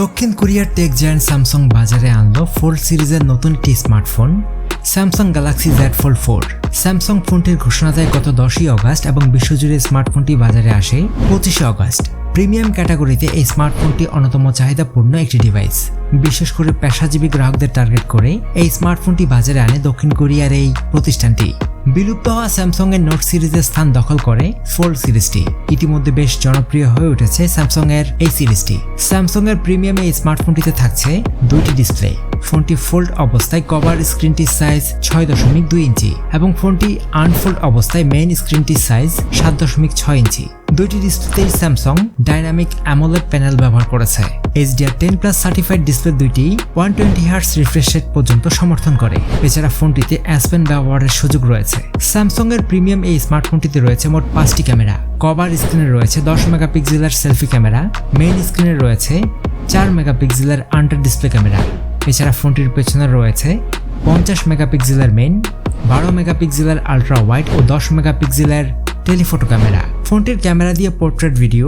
দক্ষিণ কোরিয়ার tech giant Samsung বাজারে আনলো ফোল্ড সিরিজের নতুন একটি smartphone Samsung Galaxy Z Fold 4। Samsung ফোনটির ঘোষণা দেয় গত 10ই অগাস্ট এবং বিশ্বজুড়ে স্মার্টফোনটি বাজারে আসে 25শে অগাস্ট। প্রিমিয়াম ক্যাটাগরিতে এই স্মার্টফোনটি অন্যতম চাহিদাপূর্ণ একটি ডিভাইস। বিশেষ করে পেশাজীবী গ্রাহকদের টার্গেট করে এই স্মার্টফোনটি বাজারে আনে দক্ষিণ কোরিয়ার এই প্রতিষ্ঠানটি। বিলুপ্ত হওয়া স্যামসাং এর নোট সিরিজের স্থান দখল করে ফোল্ড সিরিজটি। ইতিমধ্যে বেশ জনপ্রিয় হয়ে উঠেছে স্যামসাং এর এই সিরিজটি। স্যামসাং এর প্রিমিয়াম এই স্মার্টফোনটিতে থাকছে দুইটি ডিসপ্লে। ফোনটি ফোল্ড অবস্থায় কভার স্ক্রিনটির সাইজ 6.2 ইঞ্চি এবং ফোনটি আনফোল্ড অবস্থায় মেইন স্ক্রিনটির সাইজ 7.6 ইঞ্চি। দুইটি ডিসপ্লেতেই স্যামসাং ডাইনামিক অ্যামোলেড প্যানেল ব্যবহার করেছে। HDR10+ সার্টিফাইড ডিসপ্লে দুইটি 120Hz রিফ্রেশ রেট পর্যন্ত সমর্থন করে। এছাড়া ফোনটিতে S Pen ব্যবহারের সুযোগ রয়েছে। স্যামসাং এর প্রিমিয়াম এই স্মার্টফোনটিতে রয়েছে মোট 5টি ক্যামেরা। কভার স্ক্রিনে রয়েছে 10 মেগাপিক্সেলের সেলফি ক্যামেরা, মেইন স্ক্রিনে রয়েছে 4 মেগাপিক্সেলের আন্ডার ডিসপ্লে ক্যামেরা। এছাড়া ফোনটির পেছনে রয়েছে 50 মেগাপিক্সেলের মেইন, 12 মেগাপিক্সেলের আলট্রা ওয়াইড ও 10 মেগাপিক্সেলের টেলিফটো ক্যামেরা। ফোনটির ক্যামেরা দিয়ে portrait video,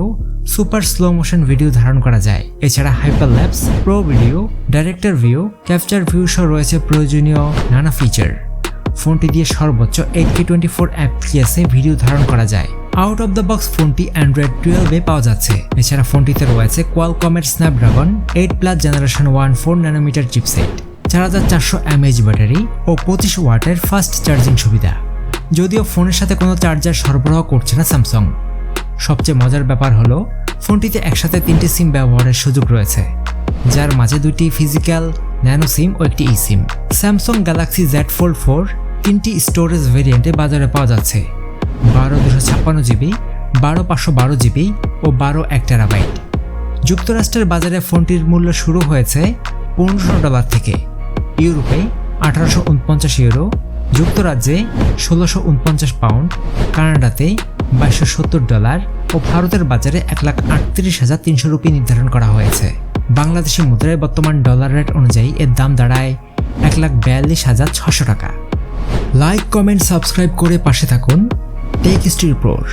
super slow motion video ধারণ করা যায়। এছাড়া হাইপারল্যাপস, pro video, director view, capture view সহ রয়েছে প্রয়োজনীয় নানা ফিচার। ফোনটি দিয়ে সর্বোচ্চ 8K24 FPS-এ ভিডিও ধারণ করা যায়। আউট অফ দ্য বক্স ফোনটি অ্যান্ড্রয়েড 12-এ পাওয়া যাচ্ছে। এছাড়া ফোনটিতে রয়েছে কোয়ালকমের Snapdragon 8+ generation 1 4 nanometre chipset, 4400 mAh battery ও 25 ওয়াটের ফাস্ট চার্জিং সুবিধা। যদিও ফোনের সাথে কোনো চার্জার সরবরাহ করছে না স্যামসাং। সবচেয়ে মজার ব্যাপার হলো ফোনটিতে একসাথে 3টি সিম ব্যবহারের সুযোগ রয়েছে, যার মাঝে 2টি ফিজিক্যাল ন্যানো সিম ও একটি e SIM. Samsung Galaxy Z Fold 4 3টি স্টোরেজ ভেরিয়েন্টে বাজারে পাওয়া যাচ্ছে: 12 256 GB, 12 512 GB ও 12 1 টেরাবাইট। যুক্তরাষ্ট্রের বাজারে ফোনটির মূল্য শুরু হয়েছে $1500 থেকে, ইউরোপে 1849 ইউরো, যুক্তরাজ্যে 1649 পাউন্ড, কানাডাতে $2270 ও ভারতের বাজারে 1,38,300 রুপি নির্ধারণ করা হয়েছে। বাংলাদেশি মুদ্রায় বর্তমান ডলার রেট অনুযায়ী এর দাম দাঁড়ায় 1,42,600 টাকা। লাইক, কমেন্ট, সাবস্ক্রাইব করে পাশে থাকুন টেক হিস্ট্রি প্রোর।